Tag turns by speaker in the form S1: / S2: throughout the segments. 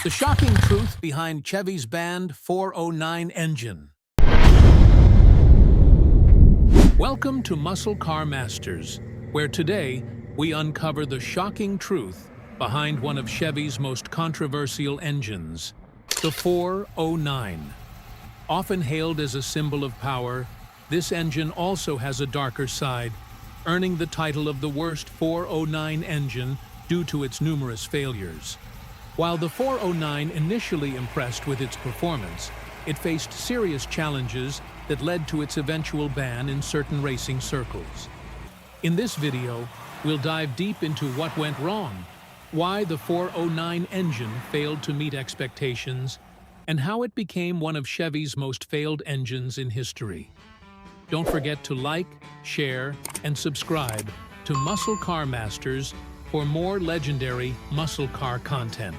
S1: The shocking truth behind Chevy's banned 409 engine. Welcome to Muscle Car Masters, where today we uncover the shocking truth behind one of Chevy's most controversial engines, the 409. Often hailed as a symbol of power, this engine also has a darker side, earning the title of the worst 409 engine due to its numerous failures. While the 409 initially impressed with its performance, it faced serious challenges that led to its eventual ban in certain racing circles. In this video, we'll dive deep into what went wrong, why the 409 engine failed to meet expectations, and how it became one of Chevy's most failed engines in history. Don't forget to like, share, and subscribe to Muscle Car Masters for more legendary muscle car content.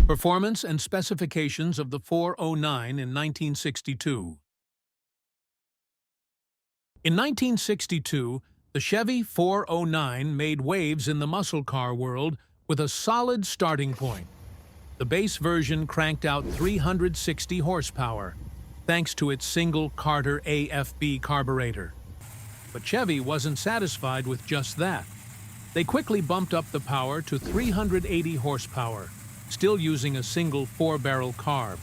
S1: Performance and specifications of the 409 in 1962. In 1962, the Chevy 409 made waves in the muscle car world with a solid starting point. The base version cranked out 360 horsepower, thanks to its single Carter AFB carburetor. But Chevy wasn't satisfied with just that. They quickly bumped up the power to 380 horsepower, still using a single 4-barrel carb.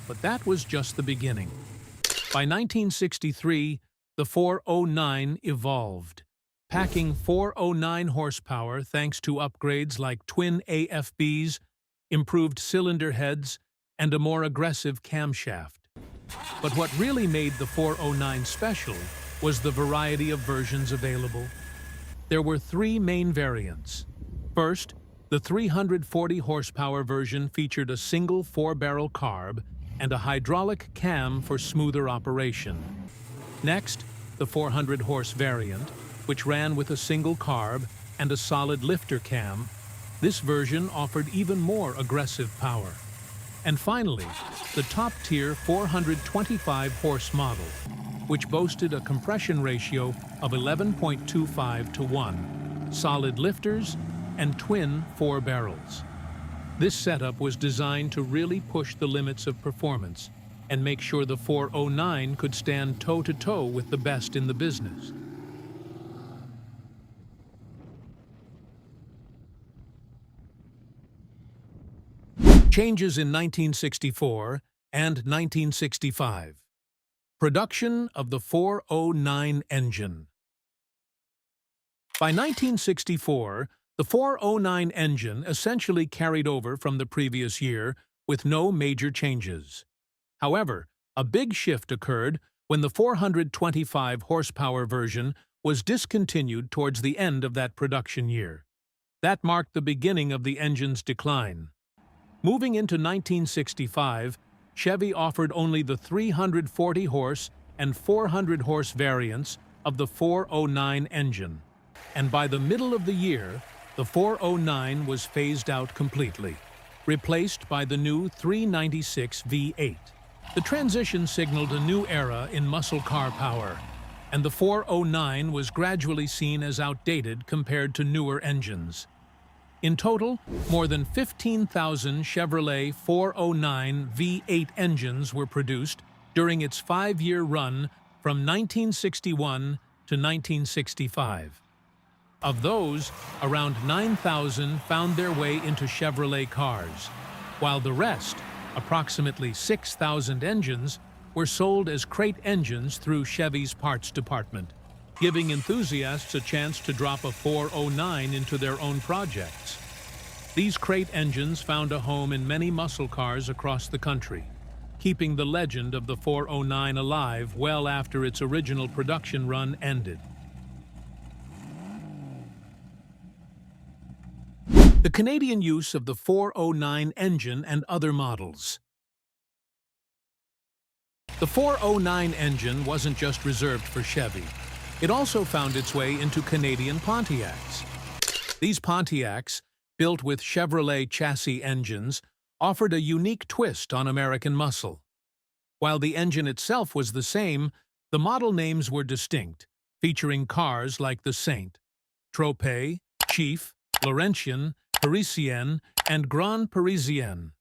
S1: But that was just the beginning. By 1963, the 409 evolved, packing 409 horsepower thanks to upgrades like twin AFBs, improved cylinder heads, and a more aggressive camshaft. But what really made the 409 special was the variety of versions available. There were three main variants. First, the 340 horsepower version featured a single 4-barrel carb and a hydraulic cam for smoother operation. Next, the 400 horse variant, which ran with a single carb and a solid lifter cam. This version offered even more aggressive power. And finally, the top-tier 425 horse model, which boasted a compression ratio of 11.25 to 1, solid lifters, and twin 4 barrels. This setup was designed to really push the limits of performance and make sure the 409 could stand toe-to-toe with the best in the business. Changes in 1964 and 1965. Production of the 409 engine. By 1964, the 409 engine essentially carried over from the previous year with no major changes. However, a big shift occurred when the 425 horsepower version was discontinued towards the end of that production year. That marked the beginning of the engine's decline. Moving into 1965, Chevy offered only the 340 horse and 400 horse variants of the 409 engine, and by the middle of the year, the 409 was phased out completely, replaced by the new 396 V8. The transition signaled a new era in muscle car power, and the 409 was gradually seen as outdated compared to newer engines. In total, more than 15,000 Chevrolet 409 V8 engines were produced during its 5-year run from 1961 to 1965. Of those, around 9,000 found their way into Chevrolet cars, while the rest, approximately 6,000 engines, were sold as crate engines through Chevy's parts department, giving enthusiasts a chance to drop a 409 into their own projects. These crate engines found a home in many muscle cars across the country, keeping the legend of the 409 alive well after its original production run ended. The Canadian use of the 409 engine and other models. The 409 engine wasn't just reserved for Chevy. It also found its way into Canadian Pontiacs. These Pontiacs, built with Chevrolet chassis engines, offered a unique twist on American muscle. While the engine itself was the same, the model names were distinct, featuring cars like the Saint, Trope, Chief, Laurentien, Parisienne, and Grand Parisienne.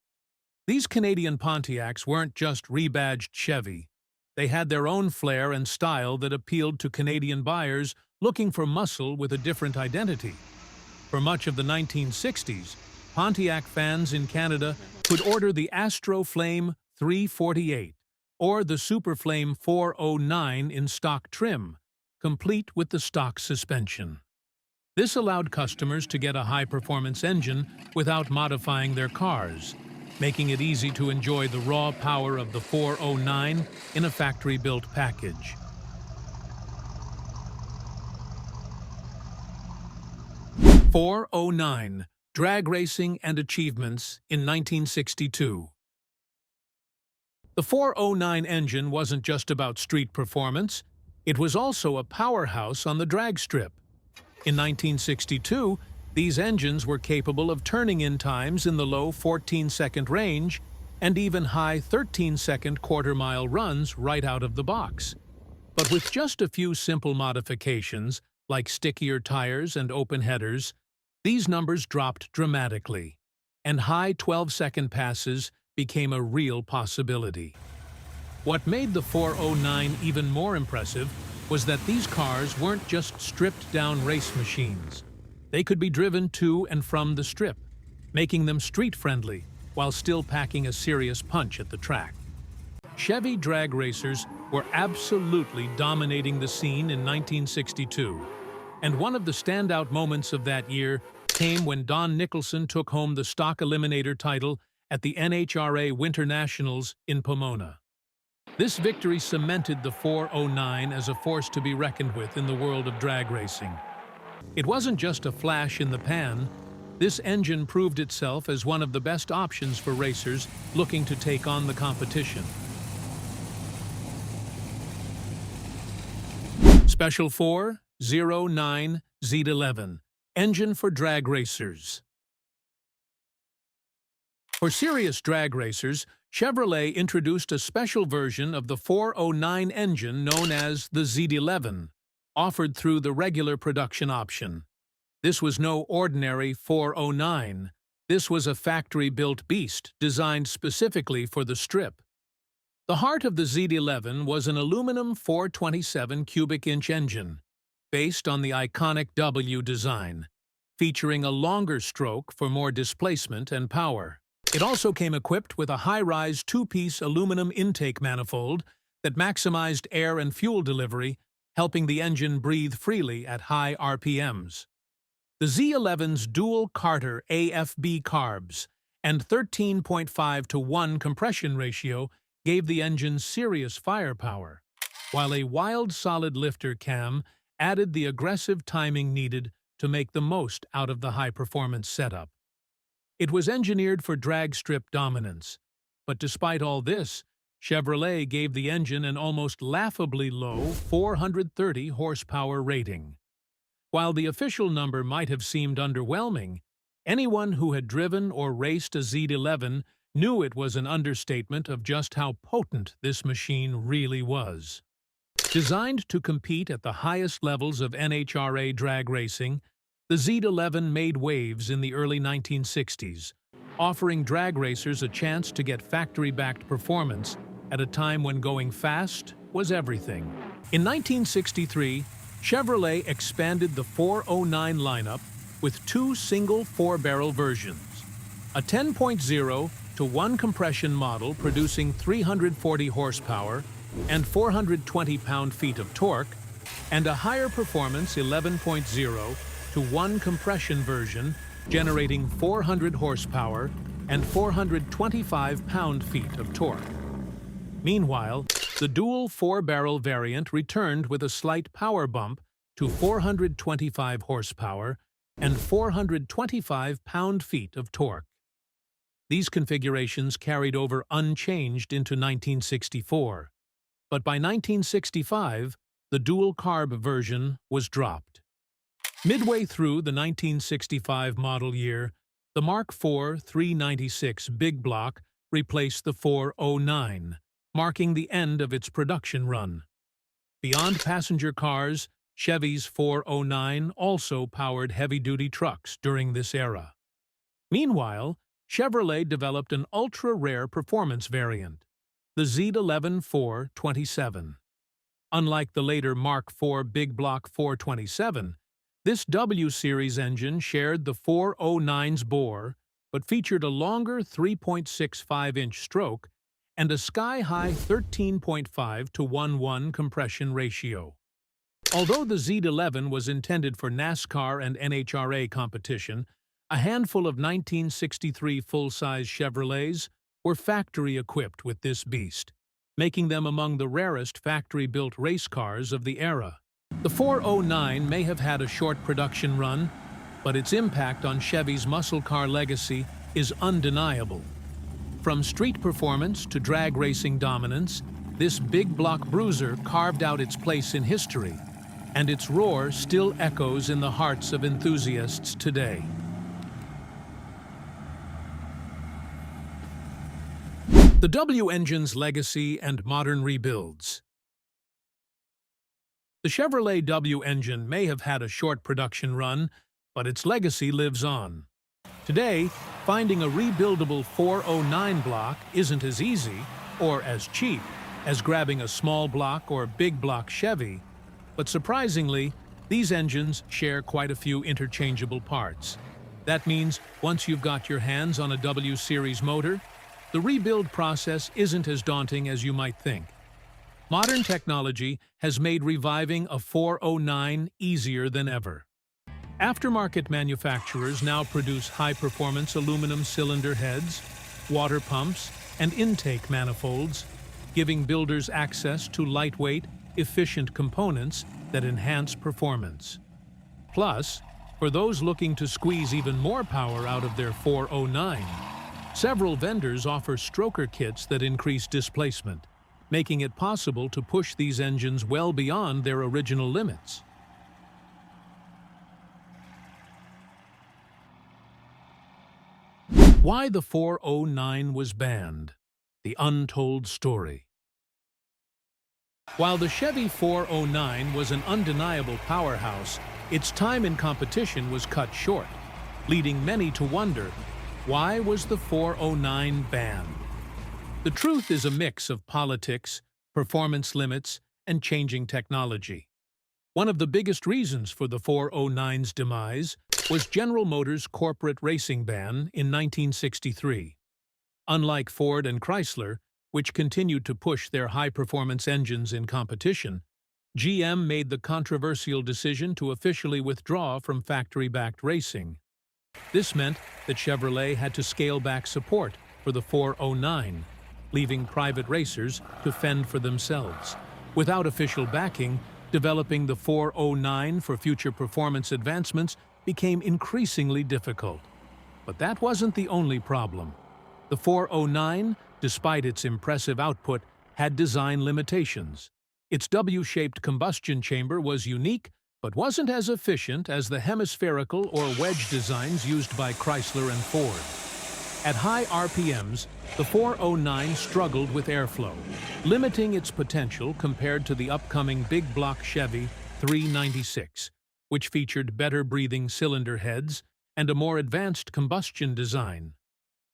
S1: These Canadian Pontiacs weren't just rebadged Chevy. They had their own flair and style that appealed to Canadian buyers looking for muscle with a different identity. For much of the 1960s, Pontiac fans in Canada could order the Astro Flame 348 or the Super Flame 409 in stock trim, complete with the stock suspension. This allowed customers to get a high-performance engine without modifying their cars, making it easy to enjoy the raw power of the 409 in a factory-built package. .409 Drag Racing and Achievements in 1962. The 409 engine wasn't just about street performance, it was also a powerhouse on the drag strip. In 1962, these engines were capable of turning-in times in the low 14-second range and even high 13-second quarter-mile runs right out of the box. But with just a few simple modifications, like stickier tires and open headers, these numbers dropped dramatically, and high 12-second passes became a real possibility. What made the 409 even more impressive was that these cars weren't just stripped-down race machines. They could be driven to and from the strip, making them street-friendly while still packing a serious punch at the track. Chevy drag racers were absolutely dominating the scene in 1962, and one of the standout moments of that year came when Don Nicholson took home the stock eliminator title at the NHRA Winter Nationals in Pomona. This victory cemented the 409 as a force to be reckoned with in the world of drag racing. It wasn't just a flash in the pan. This engine proved itself as one of the best options for racers looking to take on the competition. Special 409 Z11 Engine for drag racers. For serious drag racers, Chevrolet introduced a special version of the 409 engine known as the Z11, offered through the regular production option. This was no ordinary 409. This was a factory-built beast designed specifically for the strip. The heart of the Z11 was an aluminum 427 cubic inch engine, based on the iconic W design, featuring a longer stroke for more displacement and power. It also came equipped with a high-rise two-piece aluminum intake manifold that maximized air and fuel delivery, helping the engine breathe freely at high RPMs. The Z11's dual Carter AFB carbs and 13.5:1 compression ratio gave the engine serious firepower, while a wild solid lifter cam added the aggressive timing needed to make the most out of the high-performance setup. It was engineered for drag strip dominance, but despite all this, Chevrolet gave the engine an almost laughably low 430 horsepower rating. While the official number might have seemed underwhelming, anyone who had driven or raced a Z11 knew it was an understatement of just how potent this machine really was. Designed to compete at the highest levels of NHRA drag racing, the Z11 made waves in the early 1960s, offering drag racers a chance to get factory-backed performance at a time when going fast was everything. In 1963, Chevrolet expanded the 409 lineup with two single four-barrel versions, a 10.0:1 compression model producing 340 horsepower and 420 pound-feet of torque, and a higher performance 11.0:1 compression version generating 400 horsepower and 425 pound-feet of torque. Meanwhile, the dual four-barrel variant returned with a slight power bump to 425 horsepower and 425 pound-feet of torque. These configurations carried over unchanged into 1964, but by 1965, the dual-carb version was dropped. Midway through the 1965 model year, the Mark IV 396 Big Block replaced the 409, marking the end of its production run. Beyond passenger cars, Chevy's 409 also powered heavy-duty trucks during this era. Meanwhile, Chevrolet developed an ultra-rare performance variant, the Z11 427. Unlike the later Mark IV Big Block 427, this W-Series engine shared the 409's bore but featured a longer 3.65-inch stroke and a sky-high 13.5 to 1:1 compression ratio. Although the Z11 was intended for NASCAR and NHRA competition, a handful of 1963 full-size Chevrolets were factory-equipped with this beast, making them among the rarest factory-built race cars of the era. The 409 may have had a short production run, but its impact on Chevy's muscle car legacy is undeniable. From street performance to drag racing dominance, this big block bruiser carved out its place in history, and its roar still echoes in the hearts of enthusiasts today. The W engine's legacy and modern rebuilds. The Chevrolet W engine may have had a short production run, but its legacy lives on. Today, finding a rebuildable 409 block isn't as easy or as cheap as grabbing a small block or big block Chevy, but surprisingly, these engines share quite a few interchangeable parts. That means once you've got your hands on a W-Series motor, the rebuild process isn't as daunting as you might think. Modern technology has made reviving a 409 easier than ever. Aftermarket manufacturers now produce high-performance aluminum cylinder heads, water pumps, and intake manifolds, giving builders access to lightweight, efficient components that enhance performance. Plus, for those looking to squeeze even more power out of their 409, several vendors offer stroker kits that increase displacement, making it possible to push these engines well beyond their original limits. Why the 409 was banned. The untold story. While the Chevy 409 was an undeniable powerhouse, its time in competition was cut short, leading many to wonder, why was the 409 banned? The truth is a mix of politics, performance limits, and changing technology. One of the biggest reasons for the 409's demise was General Motors' corporate racing ban in 1963. Unlike Ford and Chrysler, which continued to push their high-performance engines in competition, GM made the controversial decision to officially withdraw from factory-backed racing. This meant that Chevrolet had to scale back support for the 409, leaving private racers to fend for themselves. Without official backing, developing the 409 for future performance advancements became increasingly difficult. But that wasn't the only problem. The 409, despite its impressive output, had design limitations. Its W-shaped combustion chamber was unique, but wasn't as efficient as the hemispherical or wedge designs used by Chrysler and Ford. At high RPMs, the 409 struggled with airflow, limiting its potential compared to the upcoming big block Chevy 396, which featured better breathing cylinder heads and a more advanced combustion design.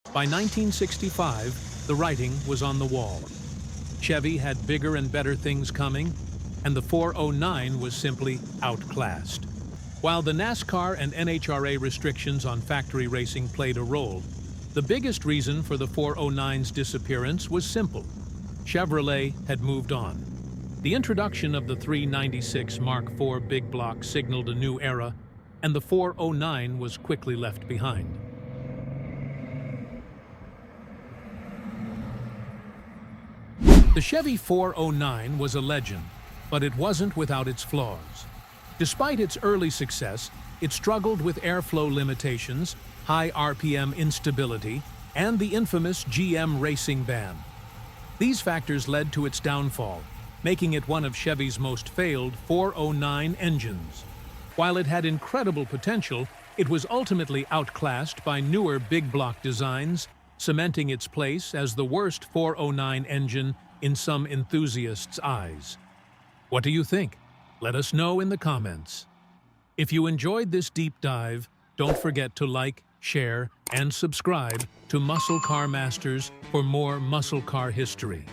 S1: By 1965, the writing was on the wall. Chevy had bigger and better things coming, and the 409 was simply outclassed. While the NASCAR and NHRA restrictions on factory racing played a role, the biggest reason for the 409's disappearance was simple. Chevrolet had moved on. The introduction of the 396 Mark IV Big Block signaled a new era, and the 409 was quickly left behind. The Chevy 409 was a legend, but it wasn't without its flaws. Despite its early success, it struggled with airflow limitations, high RPM instability, and the infamous GM racing ban. These factors led to its downfall, making it one of Chevy's most failed 409 engines. While it had incredible potential, it was ultimately outclassed by newer big block designs, cementing its place as the worst 409 engine in some enthusiasts' eyes. What do you think? Let us know in the comments. If you enjoyed this deep dive, don't forget to like, share, and subscribe to Muscle Car Masters for more muscle car history.